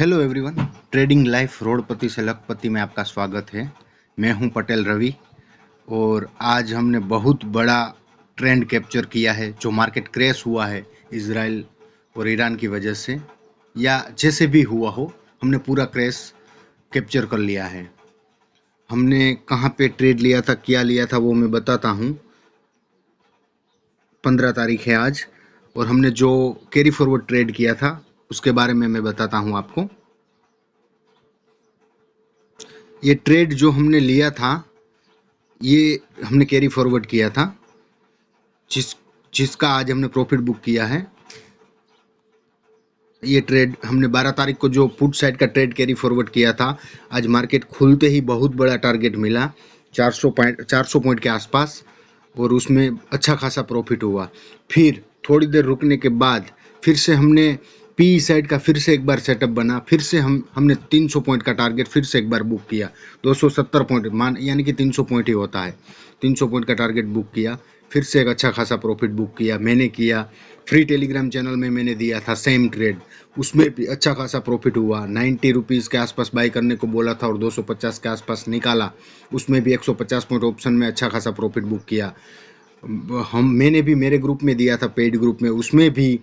Hello everyone, trading life रोडपति से लखपति में आपका स्वागत है। मैं हूं पटेल रवि और आज हमने बहुत बड़ा ट्रेंड कैप्चर किया है। जो मार्केट क्रैश हुआ है इजराइल और ईरान की वजह से या जैसे भी हुआ हो, हमने पूरा क्रैश कैप्चर कर लिया है। हमने कहां पे ट्रेड लिया था, क्या लिया था, वो मैं बताता हूं। 15 तारीख है आज और हमने जो कैरी फॉरवर्ड ट्रेड किया था उसके बारे में मैं बताता हूं आपको। ये ट्रेड जो हमने लिया था, ये हमने कैरी फॉरवर्ड किया था, जिसका आज हमने प्रॉफिट बुक किया है। ये ट्रेड हमने 12 तारीख को जो पुट साइड का ट्रेड कैरी फॉरवर्ड किया था, आज मार्केट खुलते ही बहुत बड़ा टारगेट मिला 400 पॉइंट के आसपास और उसमें अच्छा खासा प्रॉफिट हुआ। फिर थोड़ी देर रुकने के बाद फिर से हमने पी साइड का फिर से एक बार सेटअप बना, फिर से हमने 300 पॉइंट का टारगेट फिर से एक बार बुक किया। 270 पॉइंट मान यानी कि 300 पॉइंट ही होता है। 300 पॉइंट का टारगेट बुक किया, फिर से एक अच्छा खासा प्रॉफिट बुक किया। मैंने किया फ्री टेलीग्राम चैनल में, मैंने दिया था सेम ट्रेड, उसमें भी अच्छा खासा प्रॉफिट हुआ। 90 रुपीज़ के आसपास बाई करने को बोला था और 250 के आसपास निकाला, उसमें भी 150 पॉइंट ऑप्शन में अच्छा खासा प्रॉफिट बुक किया। मैंने भी मेरे ग्रुप में दिया था, पेड ग्रुप में, उसमें भी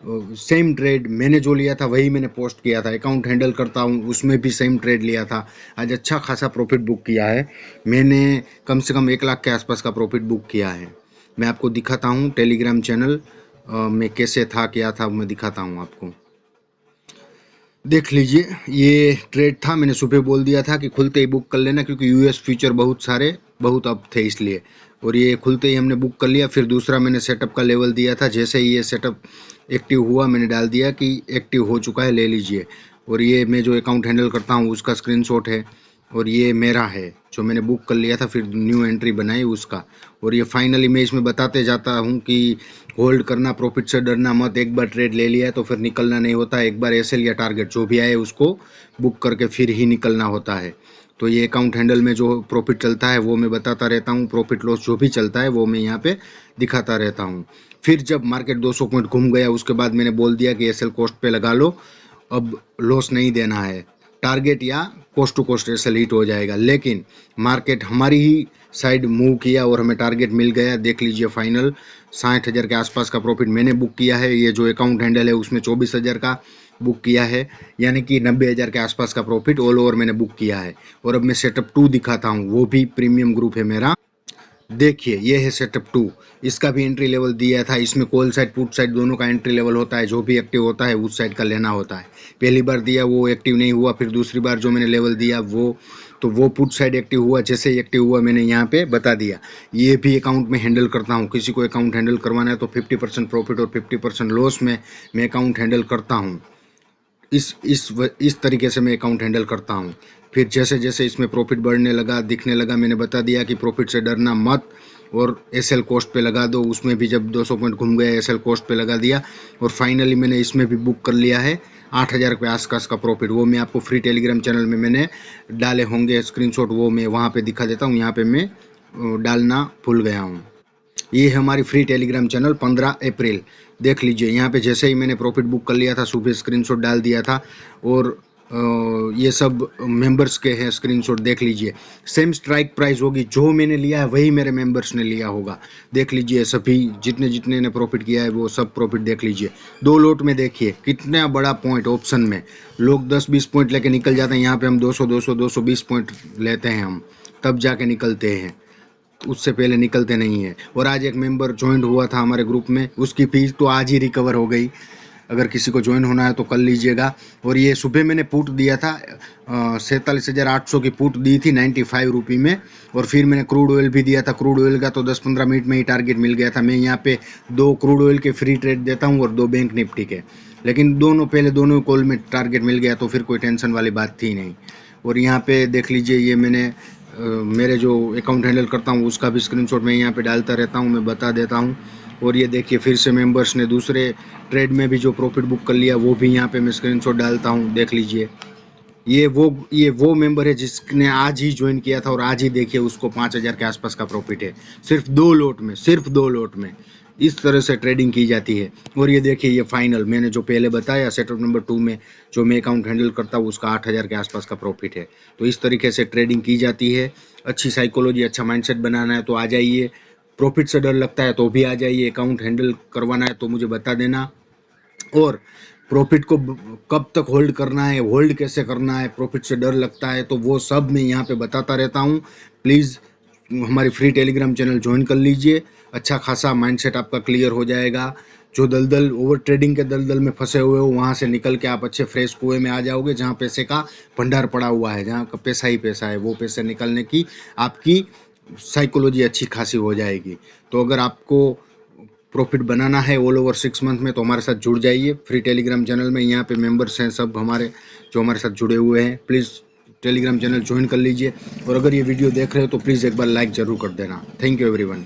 सेम ट्रेड मैंने जो लिया था वही मैंने पोस्ट किया था। अकाउंट हैंडल करता हूँ, उसमें भी सेम ट्रेड लिया था। आज अच्छा खासा प्रॉफिट बुक किया है मैंने, कम से कम 1 लाख के आसपास का प्रॉफिट बुक किया है। मैं आपको दिखाता हूँ टेलीग्राम चैनल में कैसे था, क्या था, मैं दिखाता हूँ आपको। देख लीजिए, ये ट्रेड था, मैंने सुबह बोल दिया था कि खुलते ही बुक कर लेना, क्योंकि यूएस फ्यूचर बहुत अप थे इसलिए। और ये खुलते ही हमने बुक कर लिया। फिर दूसरा मैंने सेटअप का लेवल दिया था, जैसे ही ये सेटअप एक्टिव हुआ मैंने डाल दिया कि एक्टिव हो चुका है, ले लीजिए। और ये मैं जो अकाउंट हैंडल करता हूँ उसका स्क्रीनशॉट है और ये मेरा है जो मैंने बुक कर लिया था, फिर न्यू एंट्री बनाई उसका। और ये फाइनली मैं इसमें बताते जाता हूँ कि होल्ड करना, प्रॉफिट से डरना मत। एक बार ट्रेड ले लिया है तो फिर निकलना नहीं होता है। एक बार एसएल या टारगेट जो भी आए उसको बुक करके फिर ही निकलना होता है। तो ये अकाउंट हैंडल में जो प्रॉफिट चलता है वो मैं बताता रहता हूँ, प्रॉफिट लॉस जो भी चलता है वो मैं यहाँ पे दिखाता रहता हूँ। फिर जब मार्केट 200 पॉइंट घूम गया उसके बाद मैंने बोल दिया कि एसएल कॉस्ट पे लगा लो, अब लॉस नहीं देना है। टारगेट या coast to coast SL hit हो जाएगा। लेकिन मार्केट हमारी ही साइड मूव किया और हमें टारगेट मिल गया। देख लीजिए, फाइनल 60,000 के आसपास का प्रॉफिट मैंने बुक किया है। ये जो अकाउंट हैंडल है उसमें 24,000 का बुक किया है, यानी कि 90,000 के आसपास का प्रॉफिट ऑल ओवर मैंने बुक किया है। और अब मैं सेटअप 2 दिखाता हूँ, वो भी प्रीमियम ग्रुप है मेरा। देखिए, ये है सेटअप 2, इसका भी एंट्री लेवल दिया था। इसमें कॉल साइड पुट साइड दोनों का एंट्री लेवल होता है, जो भी एक्टिव होता है उस साइड का लेना होता है। पहली बार दिया वो एक्टिव नहीं हुआ, फिर दूसरी बार जो मैंने लेवल दिया वो पुट साइड एक्टिव हुआ। जैसे ही एक्टिव हुआ मैंने यहाँ पे बता दिया। ये भी अकाउंट में हैंडल करता हूँ, किसी को अकाउंट हैंडल करवाना है तो 50% प्रॉफिट और 50% लॉस में मैं अकाउंट हैंडल करता हूँ। इस तरीके से मैं अकाउंट हैंडल करता हूँ। फिर जैसे जैसे इसमें प्रॉफिट बढ़ने लगा, दिखने लगा, मैंने बता दिया कि प्रॉफिट से डरना मत और एसएल कॉस्ट पे लगा दो। उसमें भी जब 200 पॉइंट घूम गया एसएल कॉस्ट पे लगा दिया और फाइनली मैंने इसमें भी बुक कर लिया है 8,000 के आसपास का प्रॉफिट। वो मैं आपको फ्री टेलीग्राम चैनल में मैंने डाले होंगे स्क्रीनशॉट, वो मैं वहाँ पे दिखा देता हूँ। यहाँ पे मैं डालना भूल गया हूँ। ये है हमारी फ्री टेलीग्राम चैनल 15 अप्रैल। देख लीजिए, यहाँ पे जैसे ही मैंने प्रॉफिट बुक कर लिया था, सुबह स्क्रीनशॉट डाल दिया था और ये सब मेंबर्स के हैं स्क्रीनशॉट। देख लीजिए, सेम स्ट्राइक प्राइस होगी, जो मैंने लिया है वही मेरे मेंबर्स ने लिया होगा। देख लीजिए, सभी जितने जितने ने प्रॉफिट किया है वो सब प्रॉफिट देख लीजिए। 2 लोट में देखिए कितना बड़ा पॉइंट ऑप्शन में। लोग 10-20 पॉइंट लेके निकल जाते हैं, यहाँ पे हम 200-220 पॉइंट लेते हैं, हम तब जाके निकलते हैं, उससे पहले निकलते नहीं है। और आज एक मेंबर ज्वाइन हुआ था हमारे ग्रुप में, उसकी फीस तो आज ही रिकवर हो गई। अगर किसी को ज्वाइन होना है तो कर लीजिएगा। और ये सुबह मैंने पुट दिया था 47,800 की पुट दी थी 95 रुपये में। और फिर मैंने क्रूड ऑयल भी दिया था। क्रूड ऑयल का तो 10-15 मिनट में ही टारगेट मिल गया था। मैं यहाँ पे 2 क्रूड ऑयल के फ्री ट्रेड देता हूँ और 2 बैंक निफ्टी के, लेकिन दोनों कॉल में टारगेट मिल गया तो फिर कोई टेंशन वाली बात थी नहीं। और यहाँ पे देख लीजिए, ये मैंने मेरे जो अकाउंट हैंडल करता हूँ उसका भी स्क्रीनशॉट मैं यहाँ पे डालता रहता हूँ, मैं बता देता हूँ। और ये देखिए, फिर से मेंबर्स ने दूसरे ट्रेड में भी जो प्रॉफिट बुक कर लिया वो भी यहाँ पे मैं स्क्रीनशॉट डालता हूँ। देख लीजिए, ये वो मेंबर है जिसने आज ही ज्वाइन किया था और आज ही देखिए उसको 5,000 के आसपास का प्रॉफिट है, सिर्फ 2 लोट में, सिर्फ 2 लोट में। इस तरह से ट्रेडिंग की जाती है। और ये देखिए ये फाइनल मैंने जो पहले बताया सेटअप नंबर 2 में जो मैं अकाउंट हैंडल करता हूँ उसका 8,000 के आसपास का प्रॉफिट है। तो इस तरीके से ट्रेडिंग की जाती है। अच्छी साइकोलॉजी, अच्छा माइंडसेट बनाना है तो आ जाइए। प्रॉफिट से डर लगता है तो भी आ जाइए। अकाउंट हैंडल करवाना है तो मुझे बता देना। और प्रॉफिट को कब तक होल्ड करना है, होल्ड कैसे करना है, प्रॉफिट से डर लगता है तो वो सब मैं यहाँ पे बताता रहता हूँ। प्लीज़ हमारी फ्री टेलीग्राम चैनल ज्वाइन कर लीजिए। अच्छा खासा माइंडसेट आपका क्लियर हो जाएगा। जो दलदल ओवर ट्रेडिंग के दलदल में फंसे हुए हो वहाँ से निकल के आप अच्छे फ्रेश कुएं में आ जाओगे जहाँ पैसे का भंडार पड़ा हुआ है, जहाँ का पैसा ही पैसा है। वो पैसे निकलने की आपकी साइकोलॉजी अच्छी खासी हो जाएगी। तो अगर आपको प्रॉफिट बनाना है ऑल ओवर 6 मंथ में तो हमारे साथ जुड़ जाइए फ्री टेलीग्राम चैनल में। यहाँ पे मेंबर्स हैं सब हमारे जो हमारे साथ जुड़े हुए हैं। प्लीज़ टेलीग्राम चैनल ज्वाइन कर लीजिए। और अगर ये वीडियो देख रहे हो तो प्लीज़ एक बार लाइक ज़रूर कर देना। Thank you everyone.